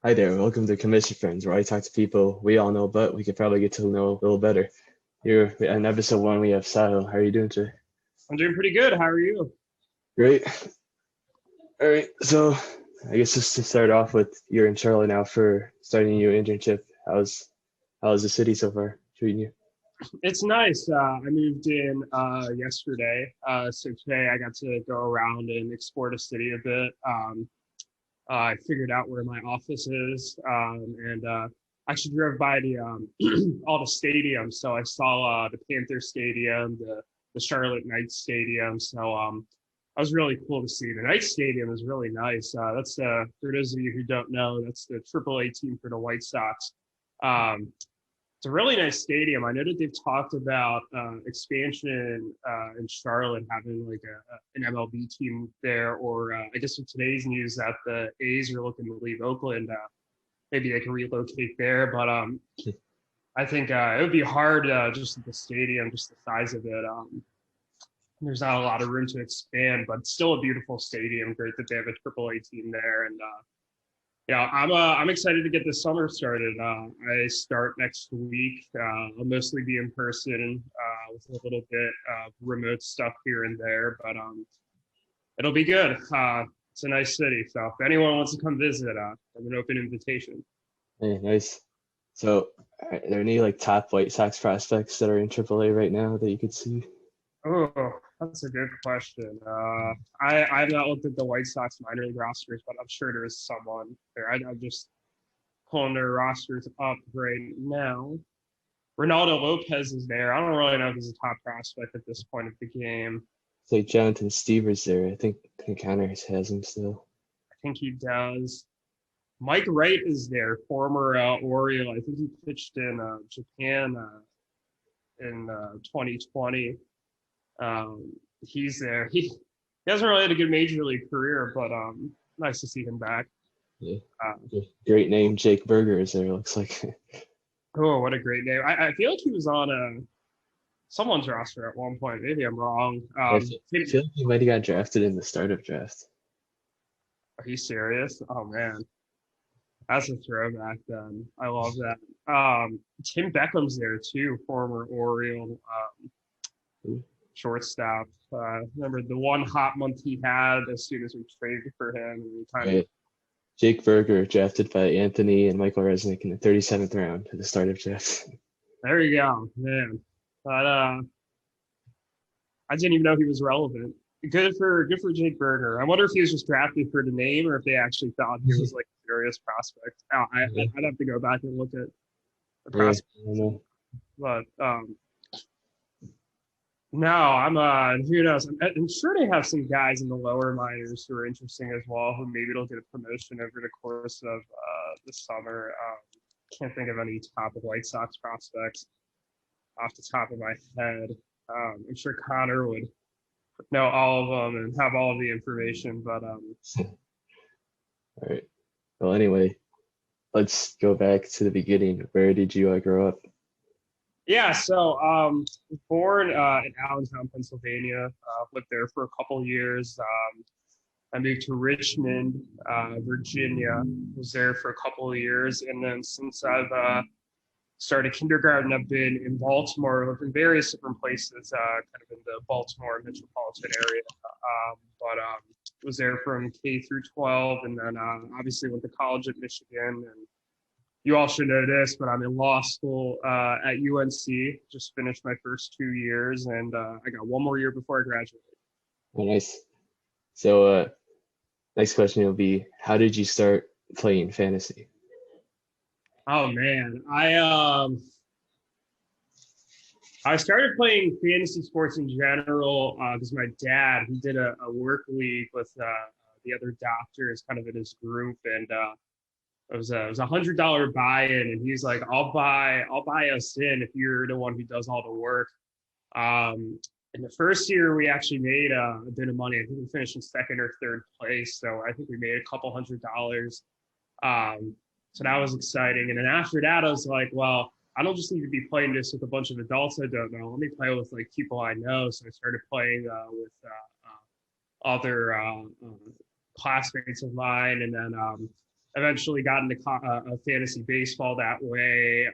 Hi there, welcome to Commish Friends, where I talk to people we all know, but we could probably get to know a little better. Here in episode one, we have Sahil. How are you doing today? I'm doing pretty good. How are you? Great. All right, so I guess just to start off with, you're in Charlotte now for starting your internship. How's the city so far treating you? It's nice. I moved in yesterday, so today I got to go around and explore the city a bit. I figured out where my office is, and actually drove by the all the stadiums. So I saw the Panther Stadium, the Charlotte Knights Stadium. So that was really cool to see. The Knights Stadium is really nice. That's for those of you who don't know, that's the AAA team for the White Sox. Um, It's a really nice stadium. I know that they've talked about expansion in Charlotte, having like an MLB team there, or I guess with today's news that the A's are looking to leave Oakland, maybe they can relocate there. But I think it would be hard just at the stadium, just the size of it. There's not a lot of room to expand, but still a beautiful stadium. Great that they have a AAA team there, and yeah, I'm excited to get this summer started. I start next week. I'll mostly be in person with a little bit of remote stuff here and there, but it'll be good. It's a nice city, so if anyone wants to come visit, I'm an open invitation. Hey, nice. So, are there any like top White Sox prospects that are in AAA right now that you could see? Oh, that's a good question. I've not looked at the White Sox minor league rosters, but I'm sure there's someone there. I'm just pulling their rosters up right now. Ronaldo Lopez is there. I don't really know if he's a top prospect at this point of the game. It's like Jonathan Stevers there. I think Connor has him still. I think he does. Mike Wright is there, former Oriole. I think he pitched in Japan in 2020. He's there. He hasn't really had a good major league career, but nice to see him back. Yeah. Uh, Great name, Jake Berger is there, looks like. oh, what a great name! I feel like he was on someone's roster at one point. Maybe I'm wrong. I feel like he might have got drafted in the startup draft. Are you serious? Oh man, that's a throwback. Then I love that. Tim Beckham's there too, former Oriole shortstop. Remember the one hot month he had as soon as we traded for him, and we kind of Right. Jake Berger, drafted by Anthony and Michael Resnick in the 37th round at the startup draft. there you go, man. But I didn't even know he was relevant. Good for Jake Berger. I wonder if he was just drafted for the name or if they actually thought he was like a serious prospect. I'd have to go back and look at the Yeah, I prospect, don't know. but no, who knows? I'm sure they have some guys in the lower minors who are interesting as well, who maybe will get a promotion over the course of the summer. Can't think of any top White Sox prospects off the top of my head. I'm sure Connor would know all of them and have all of the information, but All right. Well, anyway, let's go back to the beginning. Where did you grow up? yeah. So born in Allentown, Pennsylvania. Lived there for a couple years. I moved to Richmond, Virginia. Was there for a couple of years, and then since I've started kindergarten, I've been in Baltimore, lived in various different places, kind of in the Baltimore metropolitan area. But was there from K through 12, and then obviously went to college at Michigan. And you all should know this, but I'm in law school at UNC. Just finished my first 2 years, and I got one more year before I graduate. Oh, nice. So, next question will be, how did you start playing fantasy? Oh man, I started playing fantasy sports in general because my dad he did a work league with the other doctors, kind of in his group, and it was $100 buy-in, and he's like, I'll buy us in if you're the one who does all the work. In the first year, we actually made a bit of money. I think we finished in second or third place, so I think we made a couple $100. So that was exciting. And then after that, I was like, well, I don't just need to be playing this with a bunch of adults I don't know. Let me play with like people I know. So I started playing with other classmates of mine, and then eventually got into fantasy baseball that way.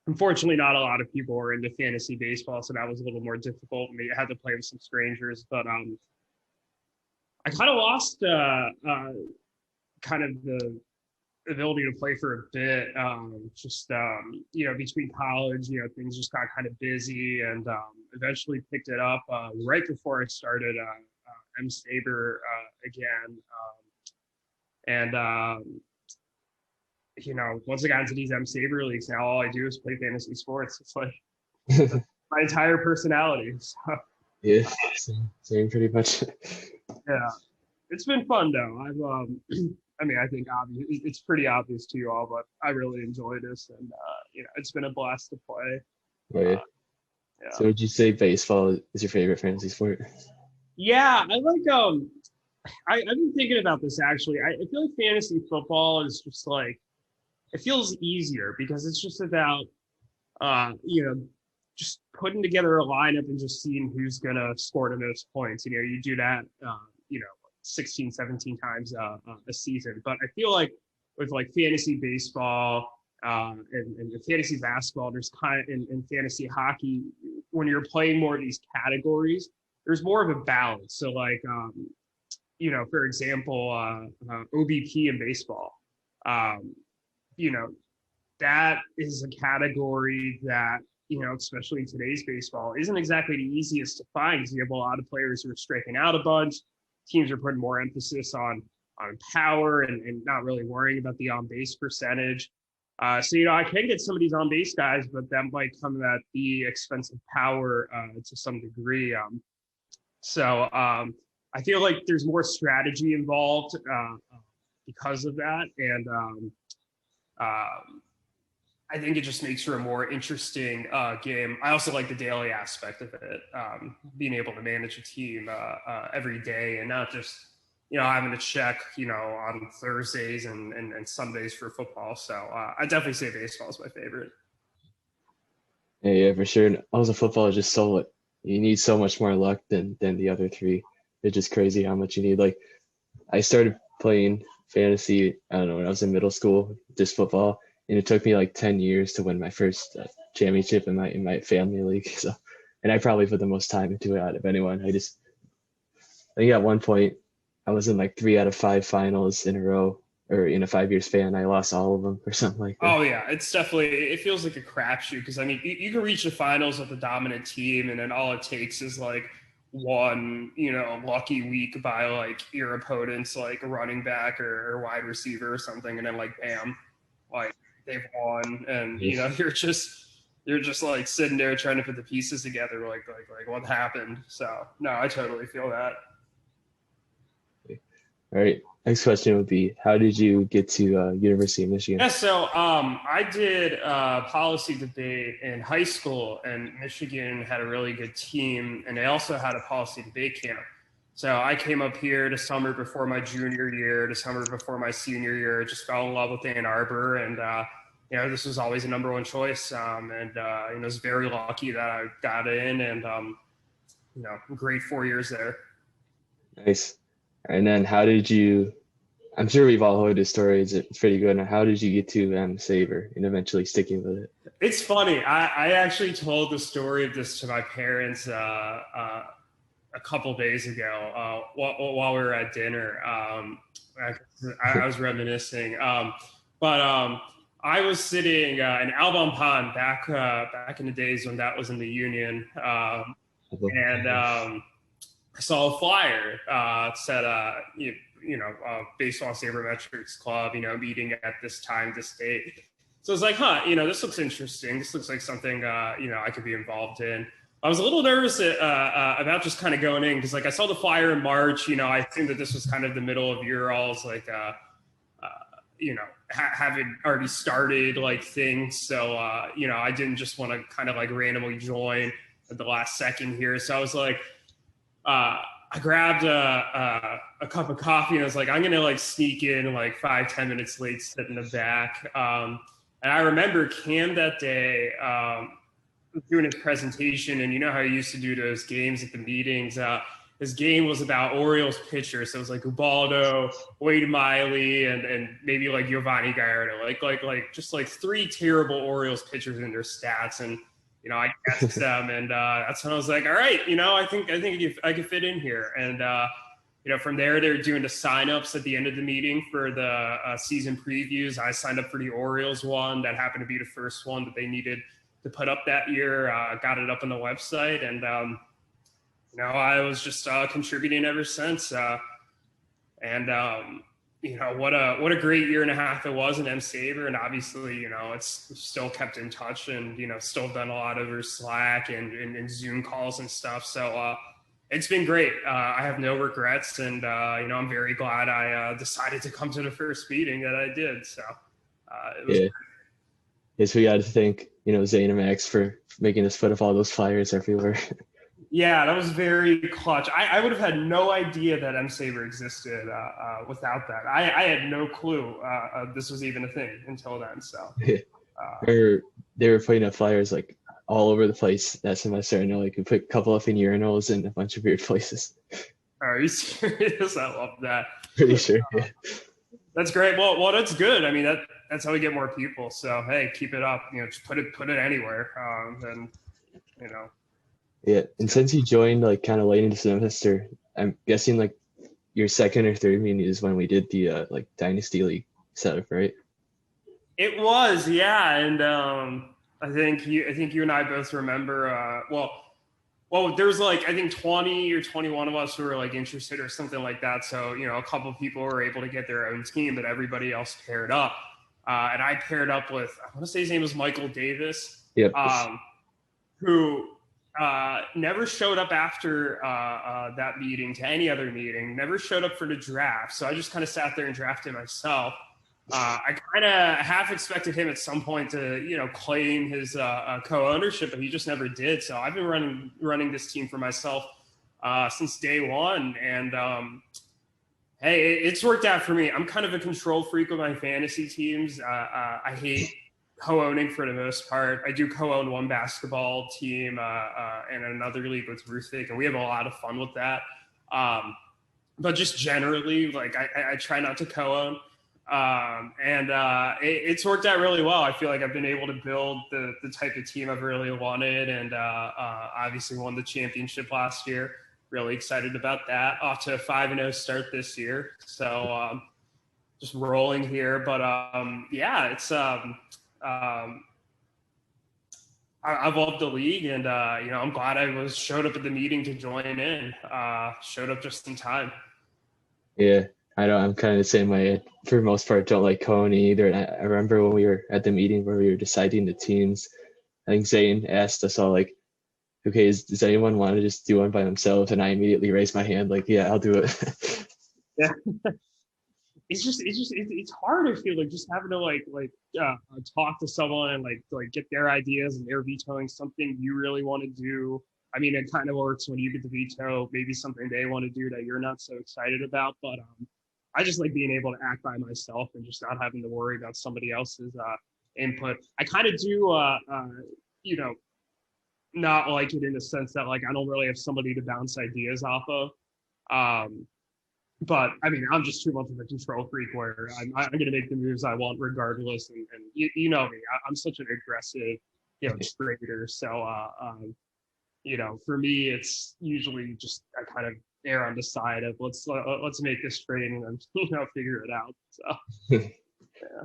Unfortunately, not a lot of people were into fantasy baseball, so that was a little more difficult. And I had to play with some strangers, but I kind of lost kind of the ability to play for a bit. Between college, things just got kind of busy, and eventually picked it up right before I started M-SABR again. Once I got into these M-SABR leagues, now all I do is play fantasy sports. It's like my entire personality. So, Yeah, same pretty much. yeah, it's been fun though. I think it's pretty obvious to you all, but I really enjoy this, and it's been a blast to play. Right. Yeah. So would you say baseball is your favorite fantasy sport? Yeah, I like I've been thinking about this actually. I feel like fantasy football is just like it feels easier because it's just about just putting together a lineup and just seeing who's gonna score the most points. You do that 16, 17 times a season. But I feel like with like fantasy baseball and fantasy basketball, there's kind of in fantasy hockey, when you're playing more of these categories, there's more of a balance. So like for example, OBP in baseball, that is a category that, especially in today's baseball, isn't exactly the easiest to find because you have a lot of players who are striking out a bunch. Teams are putting more emphasis on power and not really worrying about the on-base percentage. So I can get some of these on-base guys, but that might come at the expense of power to some degree. So I feel like there's more strategy involved because of that. And I think it just makes for a more interesting game. I also like the daily aspect of it, being able to manage a team every day and not just, having to check, on Thursdays and Sundays for football. So I definitely say baseball is my favorite. Yeah, for sure. And also football is just you need so much more luck than the other three. It's just crazy how much you need. Like I started playing fantasy, I don't know, when I was in middle school, just football. And it took me like 10 years to win my first championship in my family league. So, and I probably put the most time into it out of anyone. I think at one point I was in like 3 out of 5 finals in a row, or in a 5 year span. I lost all of them or something like that. Oh yeah, it feels like a crapshoot because I mean you can reach the finals with a dominant team, and then all it takes is like one lucky week by like your opponent's like a running back or wide receiver or something, and then like bam, like they've won, and you're just like sitting there trying to put the pieces together, like what happened. So no, I totally feel that. All right. Next question would be, how did you get to University of Michigan? Yeah, so I did policy debate in high school, and Michigan had a really good team, and they also had a policy debate camp. So I came up here the summer before my junior year, the summer before my senior year, just fell in love with Ann Arbor, and this was always a number one choice, and I was very lucky that I got in, and great 4 years there. Nice. And then I'm sure we've all heard this story. It's pretty good. And how did you get to M-SABR and eventually sticking with it? It's funny. I actually told the story of this to my parents a couple days ago while we were at dinner. I was reminiscing. But I was sitting in Albon Pond back in the days when that was in the Union. And I saw a flyer said, Baseball Sabermetrics Club, meeting at this time, this date. So I was like, this looks interesting. This looks like something, I could be involved in. I was a little nervous about just kind of going in because, like, I saw the flyer in March. I assumed that this was kind of the middle of your all's, like, having already started, like, things. So, I didn't just want to kind of, like, randomly join at the last second here. So I was like, I grabbed a cup of coffee and I was like, I'm going to like sneak in like 5-10 minutes late, sit in the back. And I remember Cam that day doing his presentation, and you know how he used to do those games at the meetings. his game was about Orioles pitchers. So it was like Ubaldo, Wade Miley, and maybe like Giovanni Gallardo, like just like 3 terrible Orioles pitchers in their stats. And I guessed them, and that's when I was like, all right, I think I could fit in here. And from there, they're doing the signups at the end of the meeting for the season previews. I signed up for the Orioles one. That happened to be the first one that they needed to put up that year. Got it up on the website, and I was just contributing ever since. And what a great year and a half it was in M-SABR, and obviously it's still kept in touch, and still done a lot over Slack and Zoom calls and stuff. So it's been great. I have no regrets, and I'm very glad I decided to come to the first meeting that I did. So it was. Yes, we got to thank Zane and Max for making us put up all those flyers everywhere. Yeah, that was very clutch. I would have had no idea that M-SABR existed without that. I had no clue this was even a thing until then. So they were putting up flyers like all over the place that semester. I know, like, we put a couple up in urinals and a bunch of weird places. Are you serious? I love that. Pretty sure. Yeah. That's great. Well, that's good. I mean, that's how we get more people. So hey, keep it up. Just put it anywhere. And Yeah, and since you joined like kind of late into the semester, I'm guessing like your second or third meeting is when we did the like Dynasty League setup, right? It was, yeah, and I think you and I both remember. Well, there was like I think 20 or 21 of us who were like interested or something like that. So a couple of people were able to get their own team, but everybody else paired up, and I paired up with, I want to say his name was Michael Davis. Yep. Who never showed up after that meeting to any other meeting, never showed up for the draft. So I just kind of sat there and drafted myself. I kind of half expected him at some point to, claim his co-ownership, but he just never did. So I've been running this team for myself since day one. And hey, it's worked out for me. I'm kind of a control freak with my fantasy teams. I hate co-owning for the most part. I do co-own one basketball team and another league with Ruthvik, and we have a lot of fun with that. But just generally, like I try not to co-own. It's worked out really well. I feel like I've been able to build the type of team I've really wanted, and obviously won the championship last year. Really excited about that. Off to a 5-0 start this year. So just rolling here. But yeah, it's I love the league, and I'm glad I showed up at the meeting to join in. Showed up just in time. Yeah, I know. I'm kind of the same way. For the most part, don't like co-owning either. And I remember when we were at the meeting where we were deciding the teams, I think Zane asked us all like, okay, does anyone want to just do one by themselves? And I immediately raised my hand like, yeah, I'll do it. Yeah. It's hard. I feel like just having to talk to someone and like get their ideas, and they're vetoing something you really want to do. I mean, it kind of works when you get to veto maybe something they want to do that you're not so excited about. But I just like being able to act by myself and just not having to worry about somebody else's input. I kind of do, not like it in the sense that like I don't really have somebody to bounce ideas off of. But I mean, I'm just too much of a control freak where I'm going to make the moves I want regardless. And you know me, I'm such an aggressive, trader. So, for me, it's usually just I kind of err on the side of let's make this trade and then figure it out. So, yeah.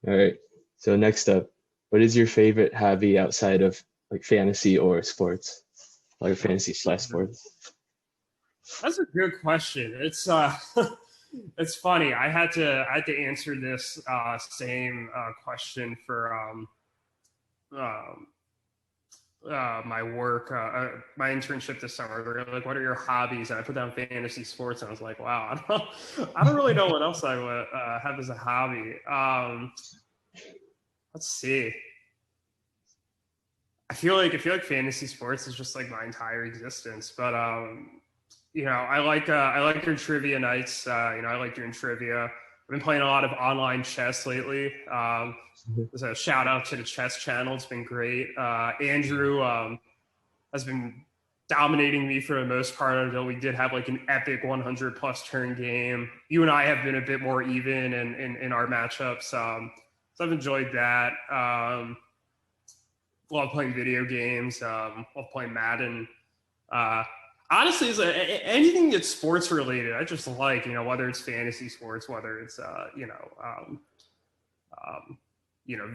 All right. So next up, what is your favorite hobby outside of like fantasy or sports, like fantasy/sports? That's a good question. It's it's funny. I had to answer this same question for my work, my internship this summer. They're like, "What are your hobbies?" And I put down fantasy sports, and I was like, "Wow, I don't really know what else I would have as a hobby." Let's see. I feel like fantasy sports is just like my entire existence, but I like your trivia nights. I like doing trivia. I've been playing a lot of online chess lately. There's a shout out to the chess channel. It's been great. Andrew has been dominating me for the most part until we did have like an epic 100 plus turn game. You and I have been a bit more even in our matchups. So I've enjoyed that. Love playing video games. Love playing Madden. Honestly, anything that's sports related, I just like, whether it's fantasy sports, whether it's,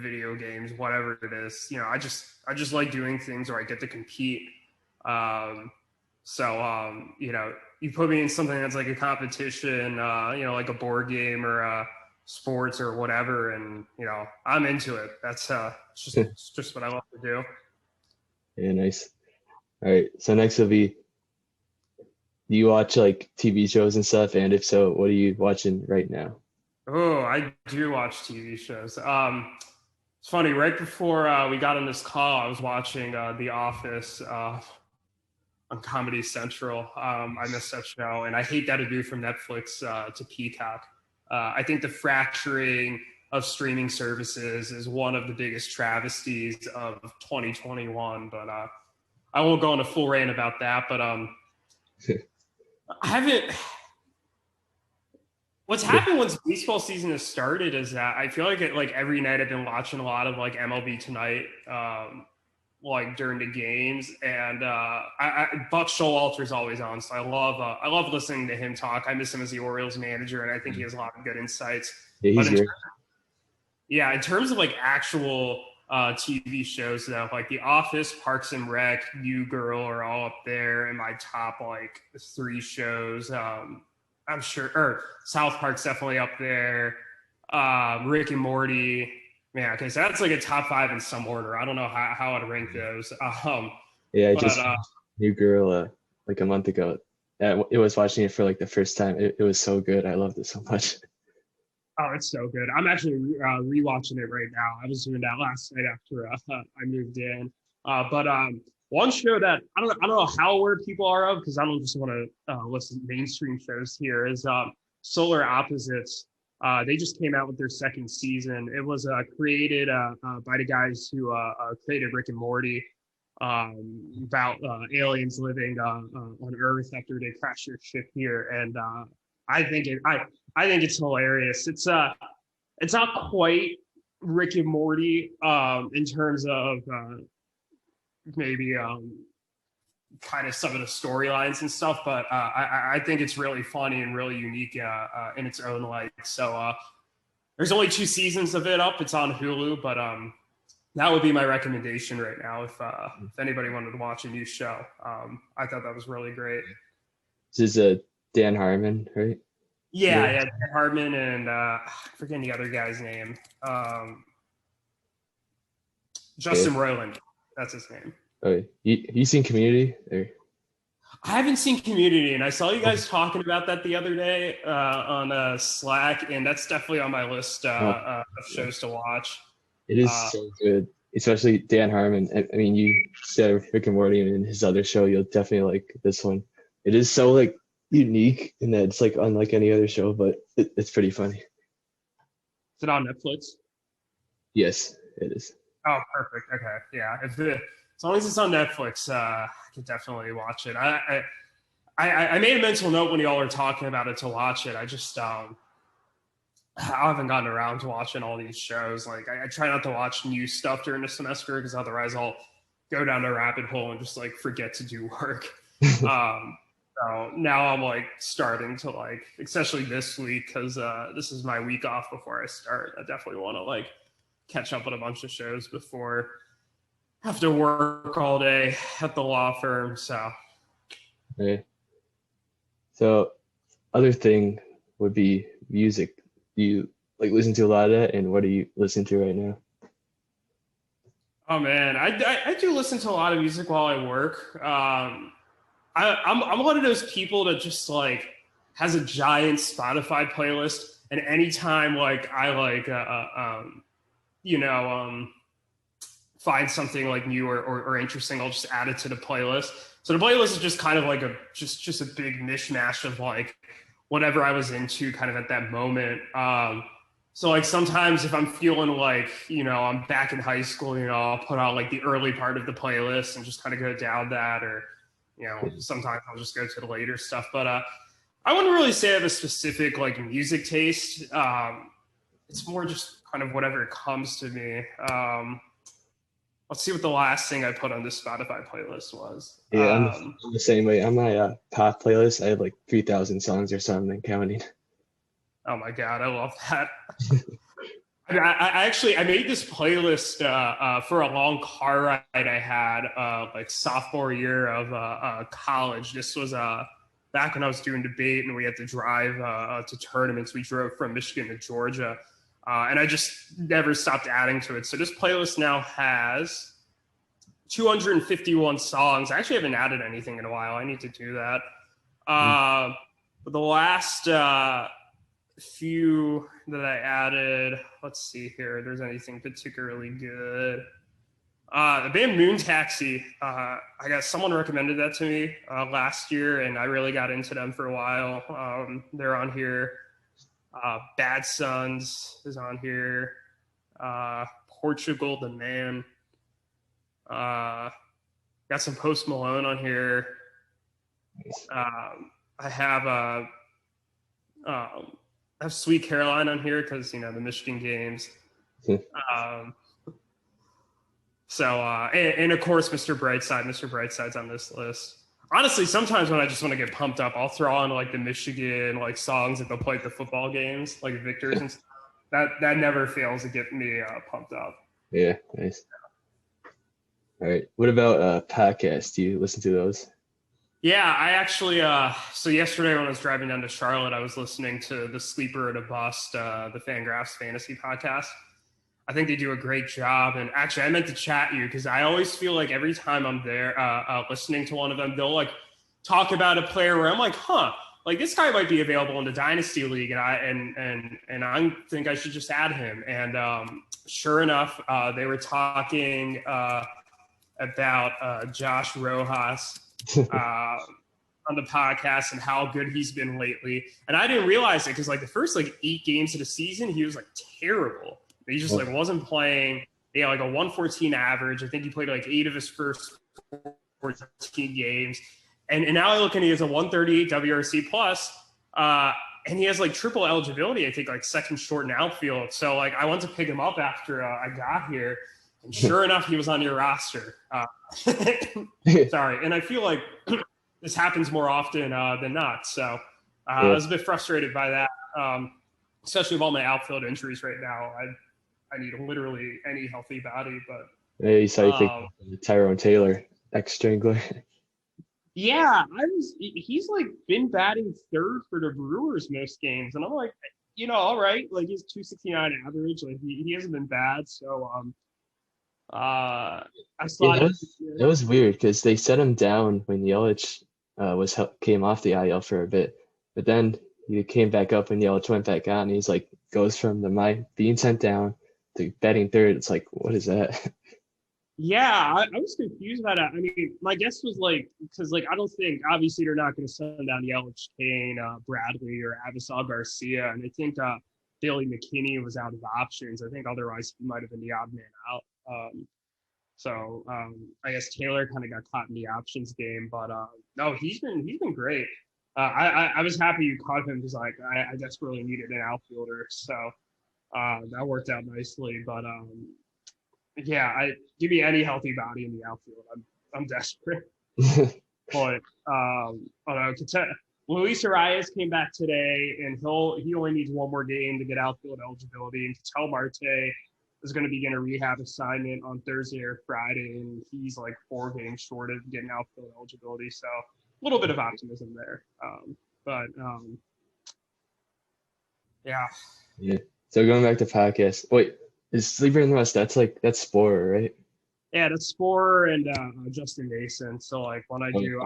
video games, whatever it is, I just like doing things where I get to compete. You put me in something that's like a competition, like a board game or sports or whatever, and I'm into it. That's it's just what I love to do. Yeah, nice. All right, so next will be, do you watch like TV shows and stuff? And if so, what are you watching right now? Oh, I do watch TV shows. It's funny, right before we got on this call, I was watching The Office on Comedy Central. I missed that show, and I hate that ado from Netflix to Peacock. I think the fracturing of streaming services is one of the biggest travesties of 2021, but I won't go on a full rant about that, but I haven't. What's happened once baseball season has started is that I feel like every night I've been watching a lot of like MLB Tonight, like during the games, and Buck Showalter is always on, so I love listening to him talk. I miss him as the Orioles manager, and I think he has a lot of good insights. Yeah, he's great. In terms of like actual TV shows though, like The Office, Parks and Rec, New Girl are all up there in my top like 3 shows. I'm sure, or South Park's definitely up there. Rick and Morty. Yeah, okay, so that's like a top 5 in some order. I don't know how I'd rank those. Yeah, I just watched New Girl like a month ago. It was watching it for like the first time. It was so good. I loved it so much. Oh, it's so good. I'm actually rewatching it right now. I was doing that last night after I moved in. But one show that I don't know how aware people are of, because I don't just want to listen to mainstream shows here, is Solar Opposites. They just came out with their 2nd season. It was created by the guys who created Rick and Morty, about aliens living on Earth after they crash their ship here, and I think it's hilarious. It's not quite Rick and Morty in terms of maybe kind of some of the storylines and stuff, but I think it's really funny and really unique in its own light. So there's only 2 seasons of it up. It's on Hulu, but that would be my recommendation right now if anybody wanted to watch a new show. I thought that was really great. This is Dan Harmon, right? Yeah, Dan Harmon and I forget the other guy's name. Justin Roiland, that's his name. Oh, you seen Community? Or? I haven't seen Community, and I saw you guys talking about that the other day on Slack, and that's definitely on my list of shows to watch. It is so good, especially Dan Harmon. I mean, you said Rick and Morty, and his other show, you'll definitely like this one. It is so like unique in that it's like unlike any other show, but it's pretty funny. Is it on Netflix? Yes, it is. Oh, perfect. Okay, yeah. As long as it's on Netflix, I can definitely watch it. I made a mental note when y'all were talking about it to watch it. I just I haven't gotten around to watching all these shows. Like I try not to watch new stuff during the semester because otherwise I'll go down a rabbit hole and just like forget to do work. So now I'm like starting to like, especially this week, because this is my week off before I start. I definitely want to like catch up on a bunch of shows before I have to work all day at the law firm. So, okay. So, other thing would be music. Do you like listen to a lot of that, and what are you listening to right now? Oh man, I do listen to a lot of music while I work. I'm one of those people that just like has a giant Spotify playlist, and anytime like I like find something like new or interesting, I'll just add it to the playlist. So the playlist is just kind of like just a big mishmash of like whatever I was into kind of at that moment. So like sometimes if I'm feeling like, I'm back in high school, I'll put out like the early part of the playlist and just kind of go down that, or sometimes I'll just go to the later stuff. But I wouldn't really say I have a specific like music taste. It's more just kind of whatever comes to me. Let's see what the last thing I put on this Spotify playlist was. Yeah, I'm the same way. On my pop playlist, I have like 3,000 songs or something counting. Oh my God, I love that. I made this playlist for a long car ride I had like sophomore year of college. This was back when I was doing debate and we had to drive to tournaments. We drove from Michigan to Georgia. And I just never stopped adding to it. So this playlist now has 251 songs. I actually haven't added anything in a while. I need to do that. But the last few that I added, let's see here. If there's anything particularly good. The band Moon Taxi. I got someone recommended that to me last year, and I really got into them for a while. They're on here. Bad Sons is on here. Portugal the Man. Got some Post Malone on here. I have Sweet Caroline on here because the Michigan games. And of course Mr. Brightside. Mr. Brightside's on this list. Honestly, sometimes when I just want to get pumped up, I'll throw on like the Michigan like songs that they'll play at the football games, like Victors and stuff. That never fails to get me pumped up. Yeah, nice. All right. What about podcasts? Do you listen to those? Yeah, I actually so yesterday when I was driving down to Charlotte, I was listening to the Sleeper at a Bust, the Fangraphs Fantasy podcast. I think they do a great job. And actually, I meant to chat you because I always feel like every time I'm there listening to one of them, they'll like talk about a player where I'm like, like this guy might be available in the Dynasty League, and I think I should just add him. And sure enough, they were talking about Josh Rojas on the podcast and how good he's been lately. And I didn't realize it because like the first like 8 games of the season, he was like terrible. He just like wasn't playing. He had like a 114 average. I think he played like 8 of his first 14 games. And now I look and he has a 138 WRC plus, and he has like triple eligibility. I think like second short in outfield. So like I went to pick him up after I got here, and sure enough, he was on your roster. Sorry, and I feel like this happens more often than not. So I was a bit frustrated by that, especially with all my outfield injuries right now. I need literally any healthy body, but Yeah, you saw you think Tyrone Taylor, ex-Strangler. Yeah, he's like been batting third for the Brewers most games, and I'm like, all right, like he's 269 average, like he hasn't been bad. So I saw that was weird because they set him down when Yelich came off the IL for a bit, but then he came back up when Yelich went back on. And he's like goes from being sent down to batting third. It's like, what is that? Yeah, I was confused about that. I mean, my guess was like, because like I don't think obviously they're not going to send down Yelich, Kane, Bradley, or Avisal Garcia, and I think Billy McKinney was out of options. I think otherwise he might have been the odd man out. I guess Taylor kind of got caught in the options game, but no, he's been great. I was happy you caught him because like I desperately needed an outfielder, so that worked out nicely. But yeah, give me any healthy body in the outfield. I'm desperate. But Luis Arias came back today, and he only needs one more game to get outfield eligibility. And Ketel Marte is going to begin a rehab assignment on Thursday or Friday, and he's like 4 games short of getting outfield eligibility. So a little bit of optimism there. Yeah. Yeah. So going back to podcasts, wait, is Sleeper in the West? That's Sporer, right? Yeah, that's Sporer and Justin Mason. So like when I do,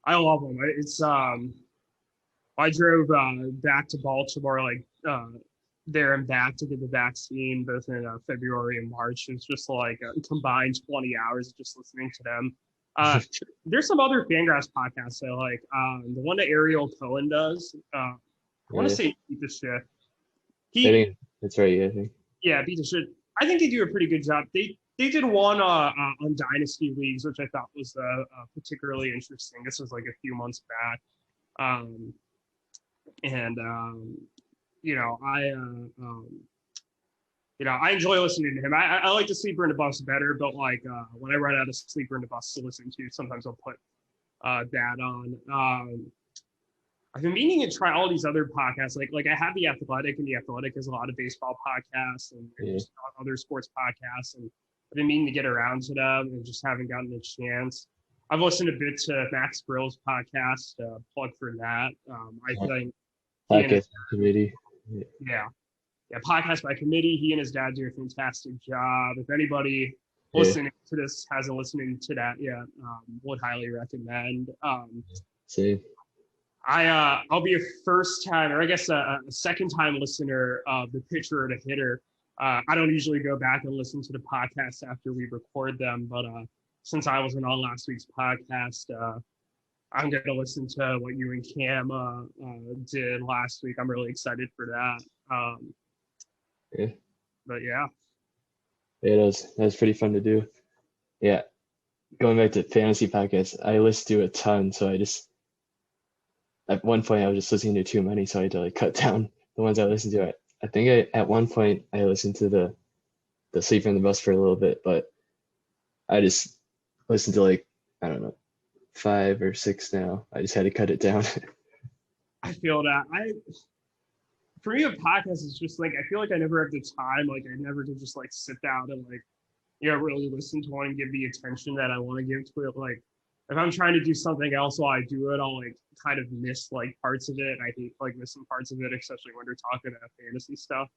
I love them. It's I drove back to Baltimore like there and back to get the vaccine both in February and March. It's just like a combined 20 hours of just listening to them. There's some other Fangraphs podcasts I like. The one that Ariel Cohen does. I want to say Beat the Shit. I think that's right. I think. Yeah, Beat the Shit. I think they do a pretty good job. they did one on Dynasty Leagues, which I thought was particularly interesting. This was like a few months back. Um, and you know, I enjoy listening to him. I like the Sleeper and the Bus better, but like when I run out of Sleeper and the Bus to listen to, sometimes I'll put that on. I've been meaning to try all these other podcasts. Like I have The Athletic, and The Athletic has a lot of baseball podcasts and just other sports podcasts. And I've been meaning to get around to them and just haven't gotten a chance. I've listened a bit to Max Brill's podcast. Plug for that. I think podcast committee. Yeah, podcast by committee. He and his dad do a fantastic job. If anybody listening to this hasn't listened to that yet, would highly recommend. Same. I'll be a first time, or I guess a second time listener of the pitcher or the hitter. I don't usually go back and listen to the podcasts after we record them, but since I wasn't on last week's podcast, I'm going to listen to what you and Cam did last week. I'm really excited for that. But yeah. That was pretty fun to do. Yeah. Going back to fantasy podcasts, I listen to a ton, so at one point I was just listening to too many, so I had to like cut down the ones I listened to. I think at one point I listened to the Sleeper in the Bus for a little bit, but I just listened to like, I don't know, 5 or 6 now. I just had to cut it down. I feel that. For me, a podcast is just like, I feel like I never have the time. Like I never can just like sit down and like, really listen to one and give the attention that I want to give to it. Like if I'm trying to do something else while I do it, I'll like kind of miss like parts of it. I hate like missing parts of it, especially when they're talking about fantasy stuff.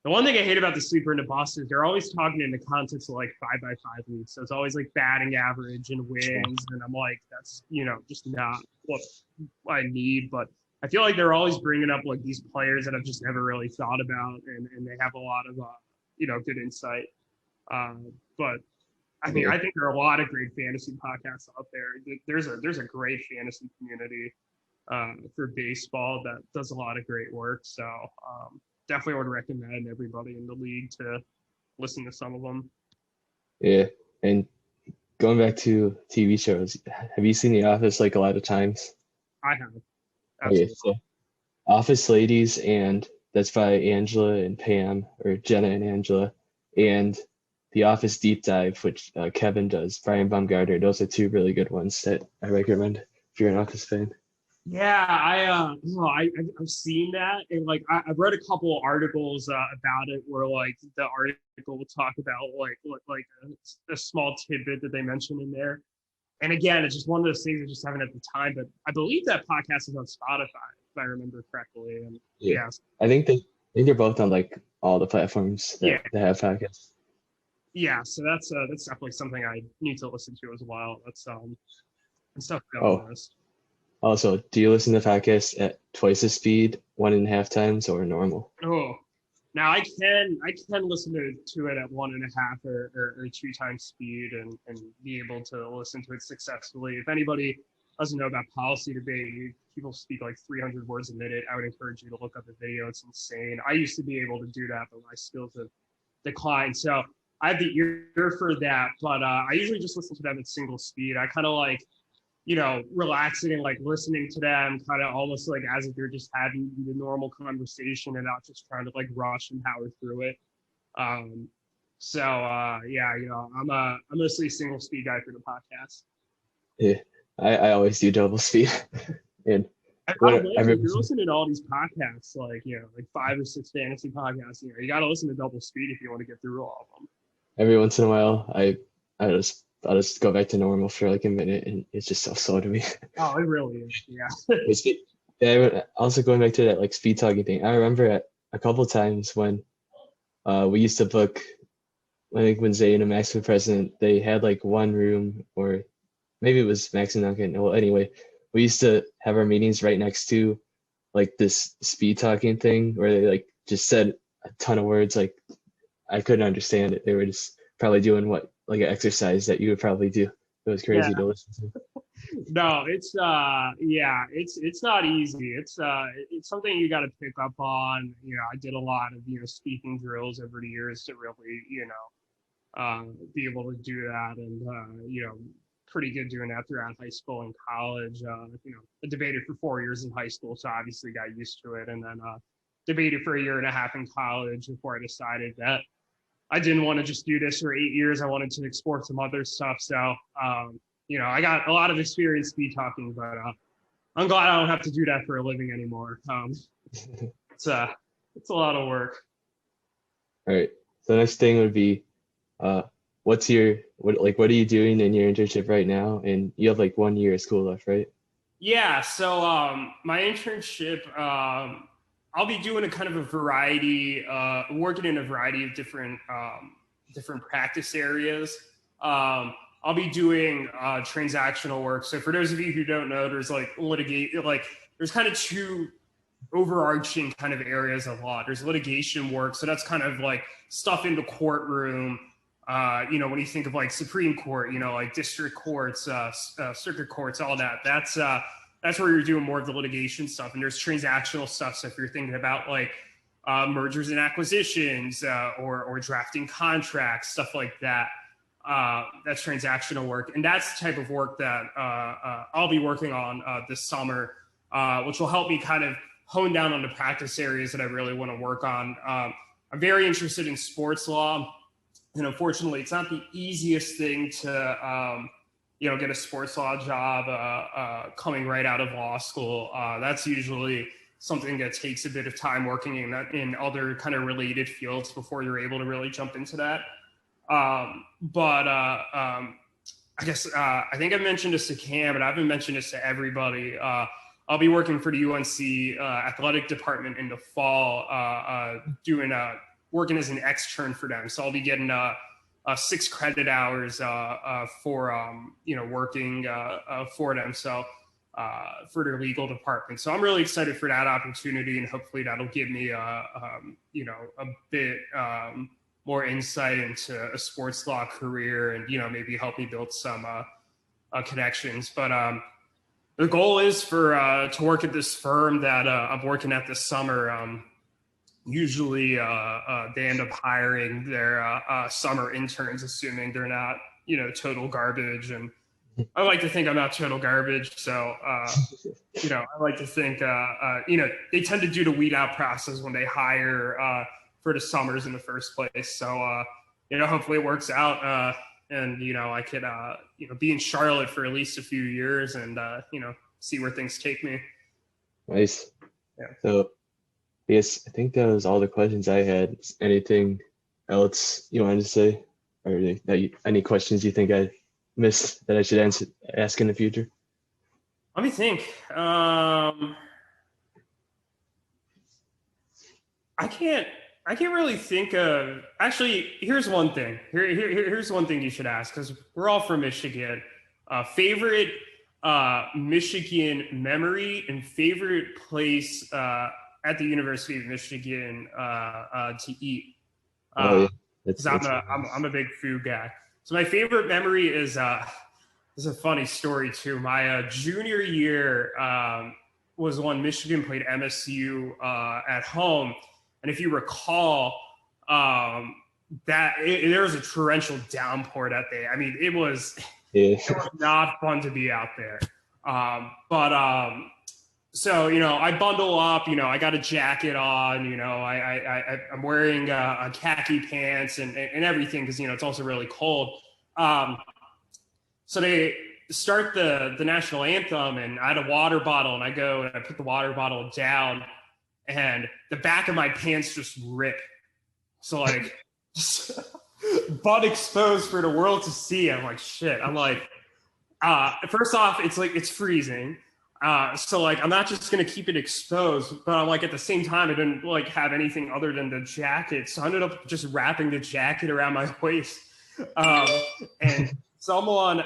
The one thing I hate about the Sleeper in the Bus is they're always talking in the context of like 5x5 leagues. So it's always like batting average and wins. And I'm like, that's, just not what I need. But I feel like they're always bringing up like these players that I've just never really thought about. And they have a lot of, good insight. But I think there are a lot of great fantasy podcasts out there. There's a great fantasy community for baseball that does a lot of great work. So definitely would recommend everybody in the league to listen to some of them. Yeah, and going back to TV shows, have you seen The Office like a lot of times? I have. Absolutely. Okay, so Office Ladies, and that's by Angela and Pam, or Jenna and Angela, and The Office Deep Dive, which Kevin does, Brian Baumgartner. Those are 2 really good ones that I recommend if you're an Office fan. Yeah, I've seen that, and like I've read a couple of articles about it where like the article will talk about like a small tidbit that they mentioned in there. And again, it's just one of those things I just haven't at the time. But I believe that podcast is on Spotify, if I remember correctly. And yes, I think they're both on like all the platforms that have podcasts. Yeah, so that's definitely something I need to listen to as well. That's stuff. Also, do you listen to podcasts at twice the speed, 1.5 times, or normal? Oh, now I can listen to it at 1.5 or 2 times speed and be able to listen to it successfully. If anybody doesn't know about policy debate, people speak like 300 words a minute. I would encourage you to look up the video. It's insane. I used to be able to do that, but my skills have declined. So I have the ear for that, but I usually just listen to them at single speed. I kind of like, relaxing and like listening to them kind of almost like as if you're just having the normal conversation and not just trying to like rush and power through it. I'm mostly a single speed guy for the podcast. Yeah, I always do double speed. And you're listening to all these podcasts, like 5 or 6 fantasy podcasts. You got to listen to double speed if you want to get through all of them. Every once in a while, I'll just go back to normal for like a minute, and it's just so slow to me. Oh, it really is. Yeah. Also going back to that like speed talking thing, I remember a couple times when we used to book, I think when Zay and Max were president, they had like one room, or maybe it was Max and Duncan. Well, anyway, we used to have our meetings right next to like this speed talking thing where they like just said a ton of words. Like I couldn't understand it. They were just probably doing like an exercise that you would probably do. It was crazy to listen to. No, it's not easy. It's something you got to pick up on. I did a lot of speaking drills over the years to really be able to do that. And, pretty good doing that throughout high school and college. I debated for 4 years in high school, so obviously got used to it. And then debated for a year and a half in college before I decided that I didn't want to just do this for 8 years. I wanted to explore some other stuff. So, I got a lot of experience speed talking, but I'm glad I don't have to do that for a living anymore. It's a lot of work. All right. So the next thing would be, what are you doing in your internship right now? And you have like 1 year of school left, right? Yeah. So my internship, I'll be doing a kind of a variety, working in a variety of different practice areas. I'll be doing transactional work. So for those of you who don't know, there's there's kind of two overarching kind of areas of law. There's litigation work. So that's kind of like stuff in the courtroom. When you think of like Supreme Court, like district courts, circuit courts, all that, that's where you're doing more of the litigation stuff. And there's transactional stuff. So if you're thinking about like mergers and acquisitions or drafting contracts, stuff like that, that's transactional work. And that's the type of work that I'll be working on this summer, which will help me kind of hone down on the practice areas that I really want to work on. I'm very interested in sports law. And unfortunately, it's not the easiest thing to, get a sports law job coming right out of law school. That's usually something that takes a bit of time working in other kind of related fields before you're able to really jump into that. I guess I think I mentioned this to Cam, but I haven't mentioned this to everybody. I'll be working for the UNC athletic department in the fall, working as an extern for them. So I'll be getting 6 credit hours for working for them. So for their legal department. So I'm really excited for that opportunity, and hopefully that'll give me a bit more insight into a sports law career, and maybe help me build some connections. But the goal is to work at this firm that I'm working at this summer. Usually they end up hiring their summer interns, assuming they're not, total garbage. And I like to think I'm not total garbage. So, I like to think, they tend to do the weed out process when they hire for the summers in the first place. So, hopefully it works out. And, I could, be in Charlotte for at least a few years and, see where things take me. Nice. Yeah. So, yes, I think that was all the questions I had. Anything else you wanted to say? Or any questions you think I missed that I should ask in the future? Let me think. I can't really think of. Actually, here's one thing. Here's one thing you should ask, because we're all from Michigan. Favorite Michigan memory and favorite place at the University of Michigan to eat. Because I'm a big food guy. So my favorite memory is a funny story too. My junior year was when Michigan played MSU at home, and if you recall, there was a torrential downpour that day. I mean, it was not fun to be out there. So, I bundle up, I got a jacket on, I'm wearing a khaki pants and everything, because, it's also really cold. So they start the national anthem, and I had a water bottle, and I go and I put the water bottle down, and the back of my pants just rip. So like, just butt exposed for the world to see. I'm like, shit. I'm like, first off, it's freezing. So like, I'm not just going to keep it exposed, but I'm like, at the same time, I didn't like have anything other than the jacket. So I ended up just wrapping the jacket around my waist. And someone,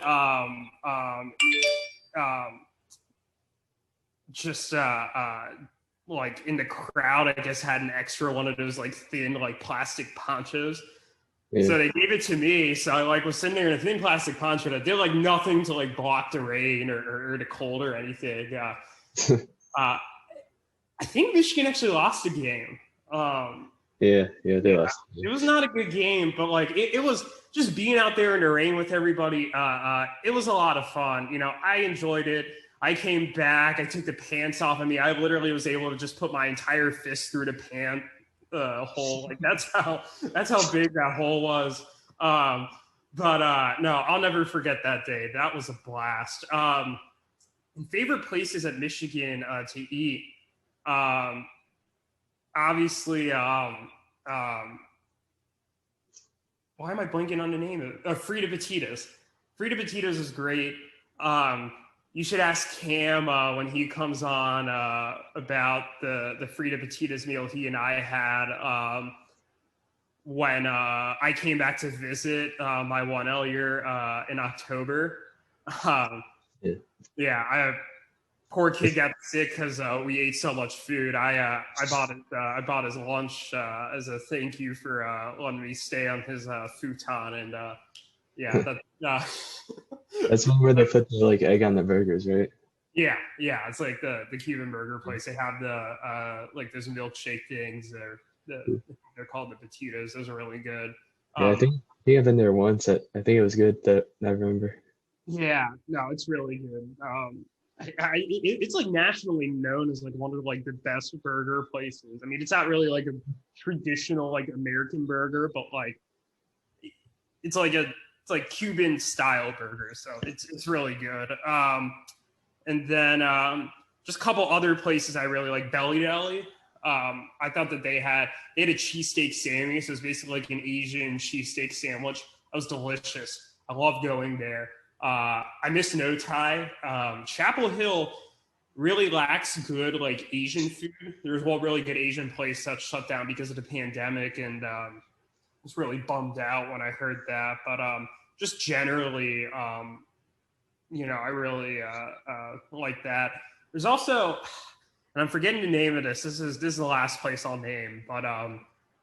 like in the crowd, I guess had an extra one of those like thin, like plastic ponchos. Yeah. So they gave it to me. So I like was sitting there in a thin plastic poncho that did like nothing to like block the rain or the cold or anything. I think Michigan actually lost the game. Yeah, they lost. It was not a good game, but like it was just being out there in the rain with everybody. It was a lot of fun. You know, I enjoyed it. I came back. I took the pants off of me. I literally was able to just put my entire fist through the pant hole. Like that's how big that hole was. But no, I'll never forget that day. That was a blast. Favorite places at Michigan to eat. Obviously, why am I blanking on the name of it? Frida Petitas. Frida Petitas is great. You should ask Cam when he comes on about the Frida Petitas meal he and I had when I came back to visit my 1L year in October. Poor kid got sick because we ate so much food. I bought his lunch as a thank you for letting me stay on his futon, and that's one where they put the like egg on the burgers, right? Yeah, it's like the Cuban burger place. They have the like those milkshake things. They're called the Petitas. Those are really good. Yeah, I think I've been there once. I think it was good. That I remember. Yeah, no, it's really good. It's like nationally known as like one of like the best burger places. I mean, it's not really like a traditional like American burger, but like it's like Cuban style burger, so it's really good. And then just a couple other places I really like. Belly Deli. I thought that they had a cheesesteak sandwich. So it was basically like an Asian cheesesteak sandwich. That was delicious. I love going there. I miss No Thai. Chapel Hill really lacks good like Asian food. There's one really good Asian place that shut down because of the pandemic, and was really bummed out when I heard that. But just generally, you know, I really like that. There's also, and I'm forgetting the name of this. This is the last place I'll name, but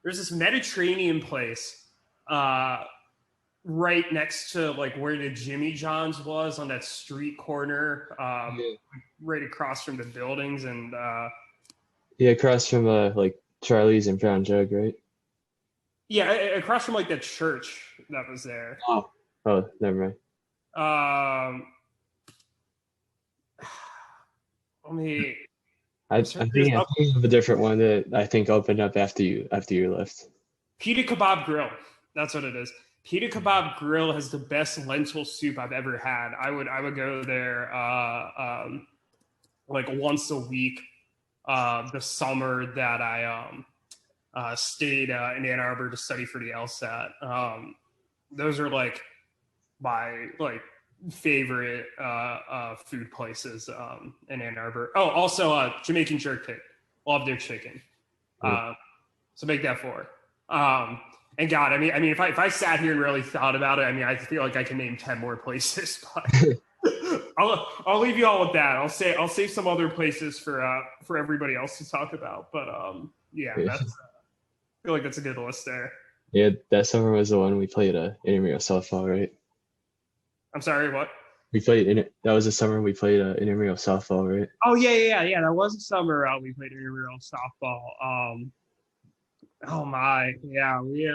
there's this Mediterranean place right next to like where the Jimmy John's was on that street corner, right across from the buildings, and across from like Charlie's and Brown Jug, right? Yeah, across from like the church that was there. Oh, never mind. Let me. I'm thinking of a different one that I think opened up after you left. Pita Kebab Grill. That's what it is. Pita Kebab Grill has the best lentil soup I've ever had. I would go there like once a week. The summer that I stayed in Ann Arbor to study for the LSAT. Those are like my like favorite food places in Ann Arbor. Oh, also Jamaican jerk pig. Love their chicken. So make that 4. And God, I mean, if I sat here and really thought about it, I mean, I feel like I can name 10 more places, but I'll leave you all with that. I'll save some other places for everybody else to talk about. But I feel like that's a good list there. Yeah, that summer was the one we played intramural softball, right? I'm sorry, what? We played that was the summer we played intramural softball, right? Oh yeah. That was the summer we played intramural softball. Oh my, yeah. We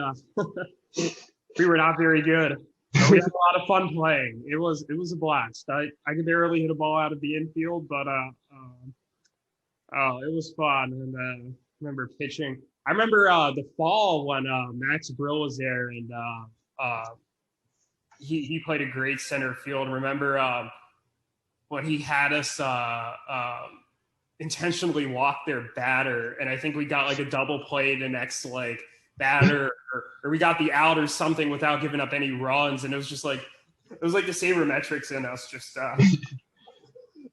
were not very good. But we had a lot of fun playing. It was a blast. I could barely hit a ball out of the infield, but it was fun. And I remember pitching. I remember the fall when Max Brill was there, and he played a great center field. Remember when he had us intentionally walk their batter, and I think we got like a double play the next like batter, or we got the out or something without giving up any runs, and it was just like the sabermetrics in us just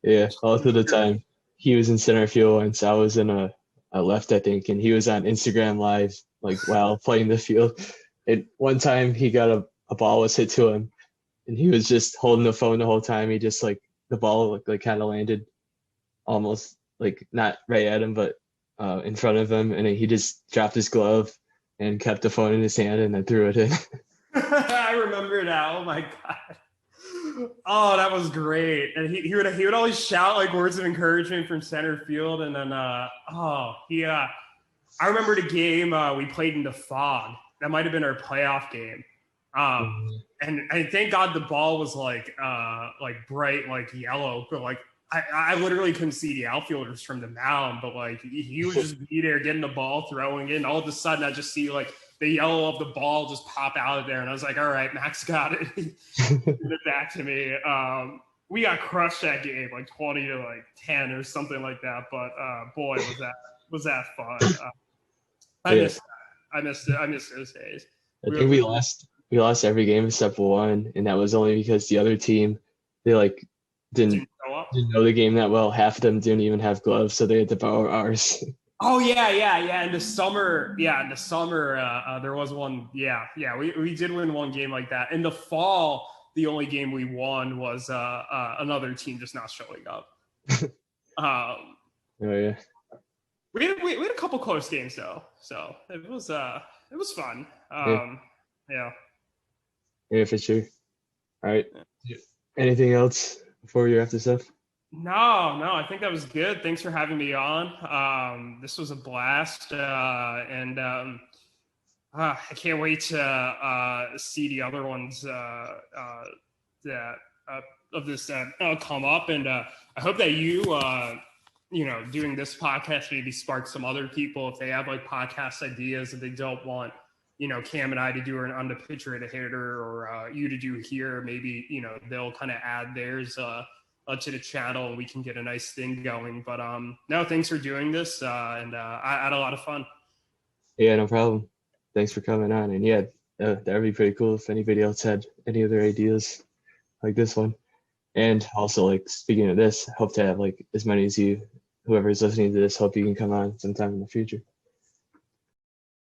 yeah, all through the time he was in center field once, I was in a left, I think, and he was on Instagram Live like while playing the field. And one time he got a ball was hit to him, and he was just holding the phone the whole time. He just like the ball like kind of landed almost like not right at him, but in front of him, and he just dropped his glove and kept the phone in his hand and then threw it in. I remember that. Oh my god. Oh, that was great. And he would always shout like words of encouragement from center field, and then I remember the game we played in the fog. That might have been our playoff game. And thank God the ball was like bright, like yellow, but like I literally couldn't see the outfielders from the mound, but like he would just be there getting the ball, throwing it, and all of a sudden I just see like the yellow of the ball just pop out of there, and I was like, all right, Max got it. Give it back to me. We got crushed that game, like 20-10 or something like that. But boy, was that fun. I missed those days. I think we lost every game except one, and that was only because the other team, they like didn't know the game that well. Half of them didn't even have gloves, so they had to borrow ours. Oh yeah. In the summer, there was one. Yeah. We did win one game like that. In the fall, the only game we won was another team just not showing up. Oh yeah. We had a couple close games though, so it was fun. Yeah, for sure. All right. Anything else before you wrap this up? No, I think that was good. Thanks for having me on. This was a blast, and I can't wait to see the other ones that of this that come up, and I hope that you doing this podcast maybe spark some other people if they have like podcast ideas that they don't want Cam and I to do on the pitcher or the hitter, or you to do here. Maybe they'll kind of add theirs to the channel, and we can get a nice thing going. But no, thanks for doing this, and I had a lot of fun. Yeah, no problem. Thanks for coming on, and yeah, that would be pretty cool if anybody else had any other ideas like this one. And also, like, speaking of this, hope to have like as many as you, whoever is listening to this, hope you can come on sometime in the future.